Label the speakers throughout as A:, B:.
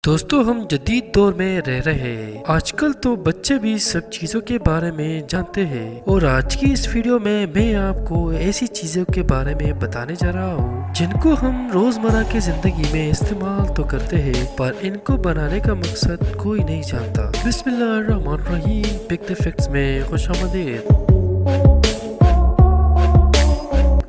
A: دوستو ہم جدید دور میں رہ رہے ہیں۔ آج کل تو بچے بھی سب چیزوں کے بارے میں جانتے ہیں، اور آج کی اس ویڈیو میں آپ کو ایسی چیزوں کے بارے میں بتانے جا رہا ہوں جن کو ہم روزمرہ کی زندگی میں استعمال تو کرتے ہیں، پر ان کو بنانے کا مقصد کوئی نہیں جانتا۔ بسم اللہ الرحمن الرحیم، بگ دی فیکٹس میں خوش آمدید۔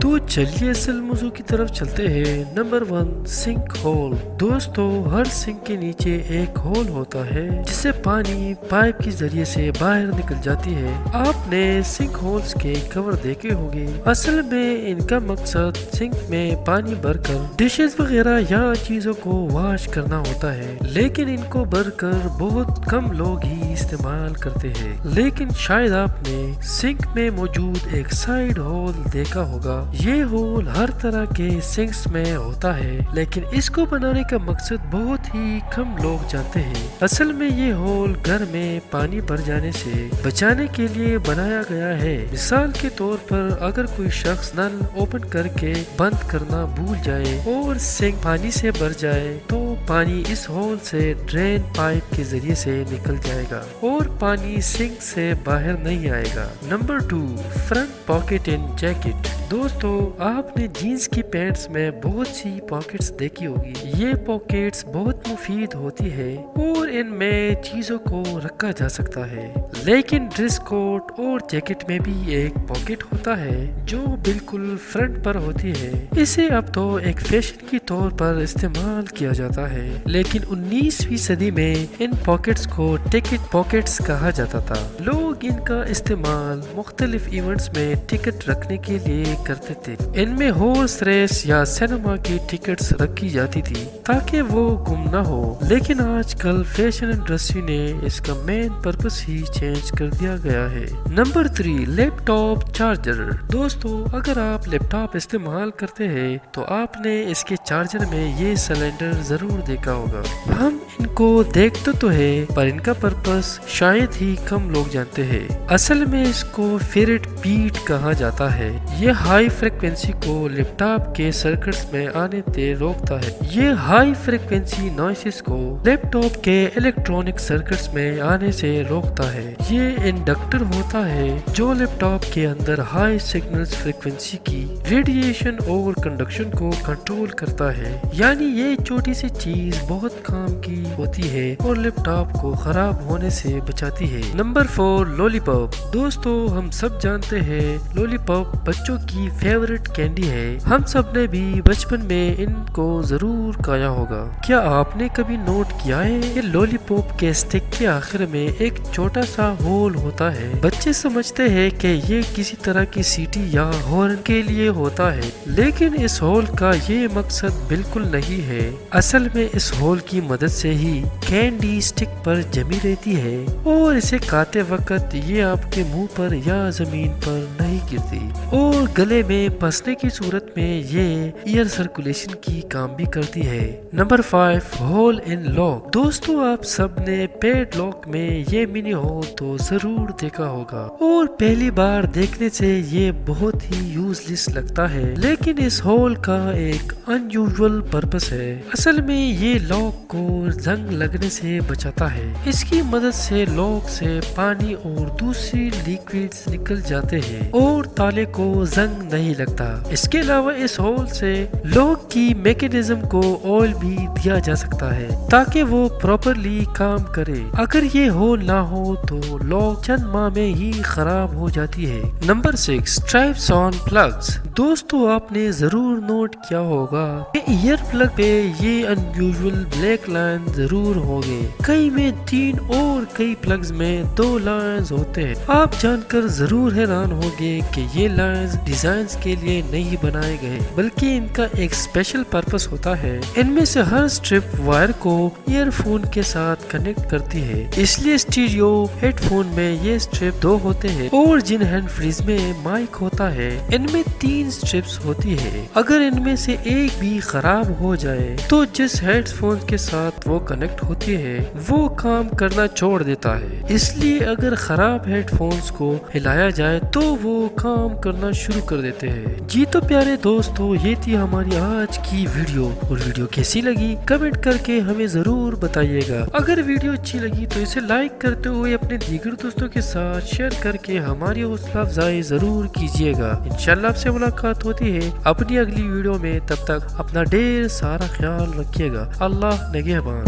A: تو چلیے اصل موضوع کی طرف چلتے ہیں۔ Number 1، sinkhole. دوستو، ہر سنک کے نیچے ایک ہول ہوتا ہے جس سے پانی پائپ کے ذریعے سے باہر نکل جاتی ہے۔ آپ نے سنک ہولز کے کور دیکھے ہوں گے۔ اصل میں ان کا مقصد سنک میں پانی بھر کر ڈشز وغیرہ یا چیزوں کو واش کرنا ہوتا ہے، لیکن ان کو بھر کر بہت کم لوگ ہی استعمال کرتے ہیں۔ لیکن شاید آپ نے سنک میں موجود ایک سائیڈ ہول دیکھا ہوگا۔ یہ ہول ہر طرح کے سنکس میں ہوتا ہے، لیکن اس کو بنانے کا مقصد بہت ہی کم لوگ جانتے ہیں۔ اصل میں یہ ہول گھر میں پانی بھر جانے سے بچانے کے لیے بنایا گیا ہے۔ مثال کے طور پر اگر کوئی شخص نل اوپن کر کے بند کرنا بھول جائے اور سنک پانی سے بھر جائے تو پانی اس ہول سے ڈرین پائپ کے ذریعے سے نکل جائے گا اور پانی سنک سے باہر نہیں آئے گا۔ نمبر 2، فرنٹ پاکٹ ان جیکٹ۔ دوستو، آپ نے جینز کی پینٹس میں بہت سی پاکٹس دیکھی ہوگی۔ یہ پاکٹس بہت مفید ہوتی ہے اور ان میں چیزوں کو رکھا جا سکتا ہے، لیکن ڈریس کوٹ اور جیکٹ میں بھی ایک پاکٹ ہوتا ہے جو بالکل فرنٹ پر ہوتی ہے۔ اسے اب تو ایک فیشن کی طور پر استعمال کیا جاتا ہے، لیکن 19ویں صدی میں ان پاکٹس کو ٹکٹ پاکٹس کہا جاتا تھا۔ لوگ ان کا استعمال مختلف ایونٹس میں ٹکٹ رکھنے کے لیے کرتے تھے۔ ان میں ہارس ریس یا سینما کی ٹکٹس رکھی جاتی تھی تاکہ وہ گم نہ ہو، لیکن آج کل فیشن انڈسٹری نے اس کا مین پرپس ہی چینج کر دیا گیا ہے۔ نمبر 3، لیپ ٹاپ چارجر۔ دوستو، اگر آپ لیپ ٹاپ استعمال کرتے ہیں تو آپ نے اس کے چارجر میں یہ سلنڈر ضرور دیکھا ہوگا۔ ہم ان کو دیکھتے تو ہے، پر ان کا پرپس شاید ہی کم لوگ جانتے ہیں۔ اصل میں اس کو فیرٹ بیٹ کہا جاتا ہے۔ یہ ہائی فریکوینسی کو لیپ ٹاپ کے سرکٹس میں آنے سے روکتا ہے۔ یہ ہائی فریکوینسی نوائسز کو لیپ ٹاپ کے الیکٹرونک سرکٹس میں آنے سے روکتا ہے۔ یہ انڈکٹر ہوتا ہے جو لیپ ٹاپ کے اندر ہائی سگنلز فریکوینسی کی ریڈیشن اور کنڈکشن کو کنٹرول کرتا ہے۔ یعنی یہ چھوٹی سی چیز بہت کام کی ہوتی ہے اور لیپ ٹاپ کو خراب ہونے سے بچاتی ہے۔ نمبر 4، لولی پاپ۔ دوستو، ہم سب جانتے ہیں لولی پاپ بچوں کی فیورٹ کینڈی ہے۔ ہم سب نے بھی بچپن میں ان کو ضرور کھایا ہوگا۔ کیا آپ نے کبھی نوٹ کیا ہے کہ لولی پاپ کے اسٹک کے آخر میں ایک چھوٹا سا ہول ہوتا ہے؟ بچے سمجھتے ہیں کہ یہ کسی طرح کی سیٹی یا ہارن کے لیے ہوتا ہے، لیکن اس ہول کا یہ مقصد بالکل نہیں ہے۔ اصل میں اس ہول کی مدد سے ہی کینڈی اسٹک پر جمی رہتی ہے اور اسے کھاتے وقت یہ آپ کے منہ پر یا زمین پر نہیں گرتی، اور گلے میں پھنسنے کی صورت میں یہ ایئر سرکولیشن کی کام بھی کرتی ہے۔ Number 5، hole in lock. دوستو، آپ سب نے پیڈ لاک میں یہ منی ہول تو ضرور دیکھا ہوگا، اور پہلی بار دیکھنے سے یہ بہت ہی یوز لیس لگتا ہے، لیکن اس ہول کا ایک ان یوزول پرپس ہے۔ اصل میں یہ لاک کو زنگ لگنے سے بچاتا ہے۔ اس کی مدد سے لاک سے پانی اور دوسری لیکوڈز نکل جاتے ہیں اور تالے کو زنگ نہیں لگتا۔ اس کے علاوہ اس ہول سے لاک کی میکینزم کو آئل بھی دیا جا سکتا ہے تاکہ وہ پراپرلی کام کرے۔ اگر یہ ہول نہ ہو تو لاک چند ماہ میں ہی خراب ہو جاتی ہے۔ نمبر 6، اسٹرائپس آن پلگز۔ دوستو، آپ نے ضرور نوٹ کیا ہوگا کہ ایئر پلگ پہ یہ ان یوزول بلیک لائن ضرور ہوگے۔ کئی میں 3 اور کئی پلگز میں 2 لائنز ہوتے ہیں۔ آپ جان کر ضرور حیران ہوگے کہ یہ لائنز ڈیزائنز کے لیے نہیں بنائے گئے، بلکہ ان کا ایک اسپیشل پرپس ہوتا ہے۔ ان میں سے ہر اسٹرپ وائر کو ایئر فون کے ساتھ کنیکٹ کرتی ہے، اس لیے اسٹیریو ہیڈ فون میں یہ اسٹرپ 2 ہوتے ہیں اور جن ہینڈ فریز میں مائک ہوتا ہے ان میں 3 سٹرپس ہوتی ہے. اگر ان میں سے ایک بھی خراب ہو جائے تو جس ہیڈ فون کے ساتھ وہ کنیکٹ ہوتی ہے وہ کام کرنا چھوڑ دیتا ہے. اس لیے اگر خراب ہیڈ فونز کو ہلایا جائے تو وہ کام کرنا شروع کر دیتے ہیں. جی تو پیارے دوستو یہ تھی ہماری آج کی ویڈیو. اور ویڈیو کیسی لگی کمنٹ کر کے ہمیں ضرور بتائیے گا. اگر ویڈیو اچھی لگی تو اسے لائک کرتے ہوئے اپنے دیگر دوستوں کے ساتھ شیئر کر کے ہماری حوصلہ افزائی ضرور کیجیے گا. انشاءاللہ آپ سے ملاقات ہوتی ہے اپنی اگلی ویڈیو میں. تب تک اپنا ڈھیر سارا خیال رکھیے گا. اللہ نگہبان.